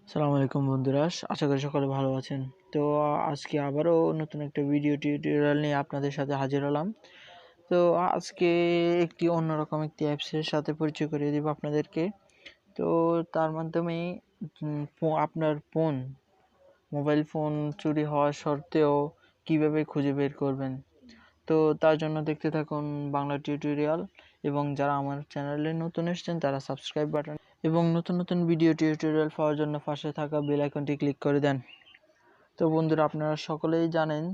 আসসালামু আলাইকুম বন্ধুরা, আশা করি সকলে ভালো আছেন। তো আজকে আবারও নতুন একটা ভিডিও টিউটোরিয়াল নিয়ে আপনাদের সাথে হাজির হলাম। তো আজকে একটি অন্যরকম একটি অ্যাপসের সাথে পরিচয় করিয়ে দেব আপনাদেরকে। তো তার মাধ্যমে আপনার মোবাইল ফোন চুরি হওয়া সত্ত্বেও কিভাবে খুঁজে বের করবেন। তো তার জন্য দেখতে থাকুন বাংলা টিউটোরিয়াল, এবং যারা আমার চ্যানেলে নতুন এসেছেন তারা সাবস্ক্রাইব বাটন এবং নতুন নতুন ভিডিও টিউটোরিয়াল পাওয়ার জন্য পাশে থাকা বেল আইকনটি ক্লিক করে দেন। তো বন্ধুরা, আপনারা সকলেই জানেন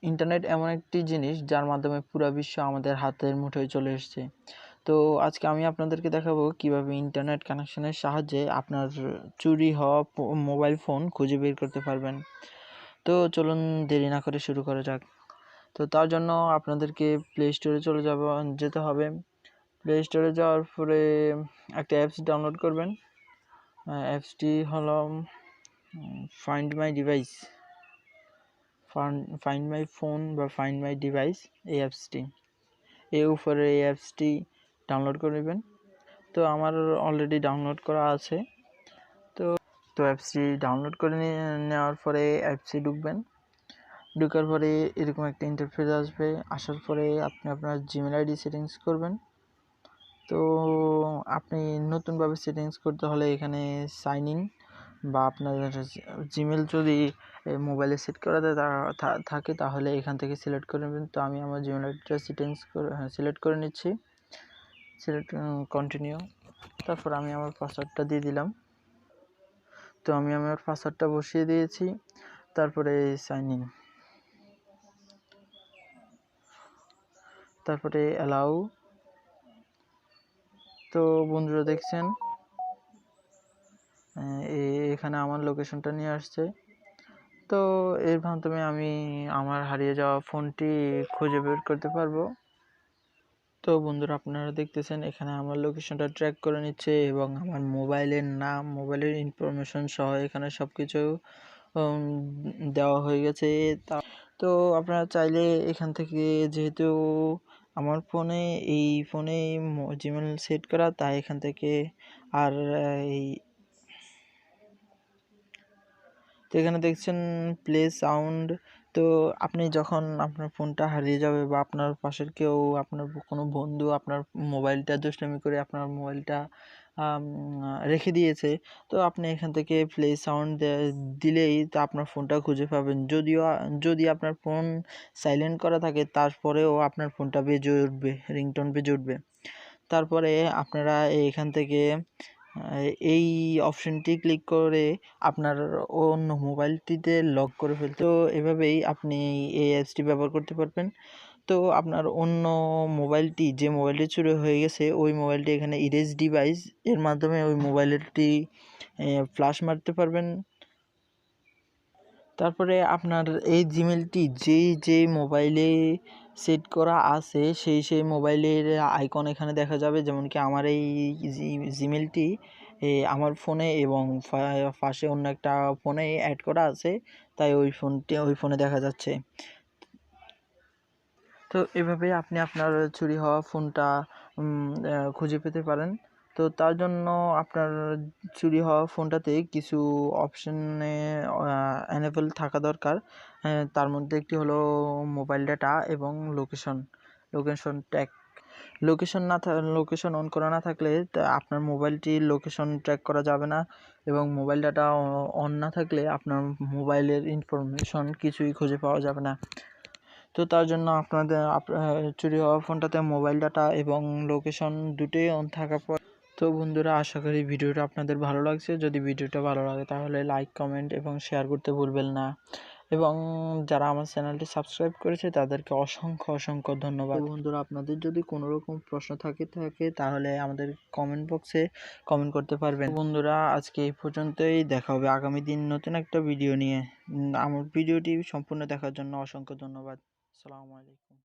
ইন্টারনেট এমন একটি জিনিস যার মাধ্যমে পুরো বিশ্ব আমাদের হাতের মুঠোয় চলে এসেছে। তো আজকে আমি আপনাদেরকে দেখাবো কিভাবে ইন্টারনেট কানেকশনের সাহায্যে আপনার চুরি হওয়া মোবাইল ফোন খুঁজে বের করতে পারবেন। তো চলুন দেরি না করে শুরু করা যাক। তো তার জন্য আপনাদেরকে প্লে স্টোরে যেতে হবে। প্লে স্টোরে যাওয়ার পরে একটা অ্যাপস ডাউনলোড করবেন। অ্যাপসটি হলো find my device, find my phone বা ফাইন্ড মাই ডিভাইস। এই অ্যাপসটি এই অ্যাপসটি ডাউনলোড করে নেবেন। তো আমার অলরেডি ডাউনলোড করা আছে। তো অ্যাপসটি ডাউনলোড করে নেওয়ার পরে অ্যাপসে ঢোকার পরে এরকম একটা ইন্টারফেস আসবে। আসার পরে আপনি আপনার জিমেল আইডি সেটিংস করবেন। তো আপনি নতুনভাবে সেটিংস করতে হলে এখানে সাইন ইন বা আপনার জিমেল যদি মোবাইলে সেট করা থাকে তাহলে এখান থেকে সিলেক্ট করে নেবেন। তো আমি আমার জিমেল আইডিটা সিলেক্ট করে নিচ্ছি। কন্টিনিউ। তারপর আমি আমার পাসওয়ার্ডটা দিয়ে দিলাম। তো আমি আমার পাসওয়ার্ডটা বসিয়ে দিয়েছি। তারপরে সাইন ইন, তারপরে অ্যালাউ। তো বন্ধুরা দেখছেন এখানে আমার লোকেশনটা নিয়ে আসছে। তো এর মাধ্যমে আমি আমার হারিয়ে যাওয়া ফোনটি খুঁজে বের করতে পারবো। তো বন্ধুরা, আপনারা দেখতেছেন এখানে আমার লোকেশনটা ট্র্যাক করে নিচ্ছে এবং আমার মোবাইলের নাম, মোবাইলের ইনফরমেশন সহ এখানে সব কিছু দেওয়া হয়ে গেছে। তো আপনারা চাইলে এখান থেকে, যেহেতু আমার এই ফোনে জিমেল সেট করা, তাই এখান থেকে আর এই তো এখানে দেখছেন প্লে সাউন্ড। তো আপনি যখন আপনার ফোনটা হারিয়ে যাবে বা আপনার পাশের কেউ, আপনার কোনো বন্ধু আপনার মোবাইলটা দুষ্টামি করে আপনার মোবাইলটা রেখে দিয়েছে, তো আপনি এখান থেকে প্লে সাউন্ড দিলেই তো আপনার ফোনটা খুঁজে পাবেন। যদি আপনার ফোন সাইলেন্ট করা থাকে তারপরেও আপনার ফোনটা বেজে উঠবে, রিংটোন বেজে উঠবে। তারপরে আপনারা এখান থেকে এই অপশনটি ক্লিক করে আপনার অন্য মোবাইলটিতে লক করে ফেলতে। তো এভাবেই আপনি এই অ্যাপসটি ব্যবহার করতে পারবেন। তো আপনার অন্য মোবাইলটি, যে মোবাইলটি চুরি হয়ে গেছে, ওই মোবাইলটি এখানে ইরেজ ডিভাইস এর মাধ্যমে ওই মোবাইলটি ফ্লাশ মারতে পারবেন। তারপরে আপনার এই জিমেলটি যেই মোবাইলে সেট করা আছে সেই মোবাইলের আইকন এখানে দেখা যাবে। যেমন কি আমার এই জিমেলটি আমার ফোনে এবং পাশে অন্য একটা ফোনে অ্যাড করা আছে, তাই ওই ফোনে দেখা যাচ্ছে। তো এভাবে আপনি আপনার চুরি হওয়া ফোনটা খুঁজে পেতে পারেন। তো তার জন্য আপনার চুরি হওয়া ফোনটাতে কিছু অপশনে এনেবল থাকা দরকার। তার মধ্যে একটি হলো মোবাইল ডাটা এবং লোকেশন ট্র্যাক। লোকেশন অন করা না থাকলে আপনার মোবাইলটির লোকেশন ট্র্যাক করা যাবে না, এবং মোবাইল ডাটা অন না থাকলে আপনার মোবাইলের ইনফরমেশন কিছুই খুঁজে পাওয়া যাবে না। তো তার জন্য আপনাদের চুরি হওয়া ফোনটাতে মোবাইল ডাটা এবং লোকেশন দুটোই অন থাকা পর। তো বন্ধুরা, আশা করি ভিডিওটা আপনাদের ভালো লাগছে। যদি ভিডিওটা ভালো লাগে তাহলে লাইক, কমেন্ট এবং শেয়ার করতে ভুলবেন না, এবং যারা আমার চ্যানেলটি সাবস্ক্রাইব করেছে তাদেরকে অসংখ্য ধন্যবাদ। বন্ধুরা, আপনাদের যদি কোনো রকম প্রশ্ন থাকে তাহলে আমাদের কমেন্ট বক্সে কমেন্ট করতে পারবেন। বন্ধুরা, আজকে এই পর্যন্তই। দেখা হবে আগামী দিন নতুন একটা ভিডিও নিয়ে। আমার ভিডিওটি সম্পূর্ণ দেখার জন্য অসংখ্য ধন্যবাদ। আসসালামু আলাইকুম।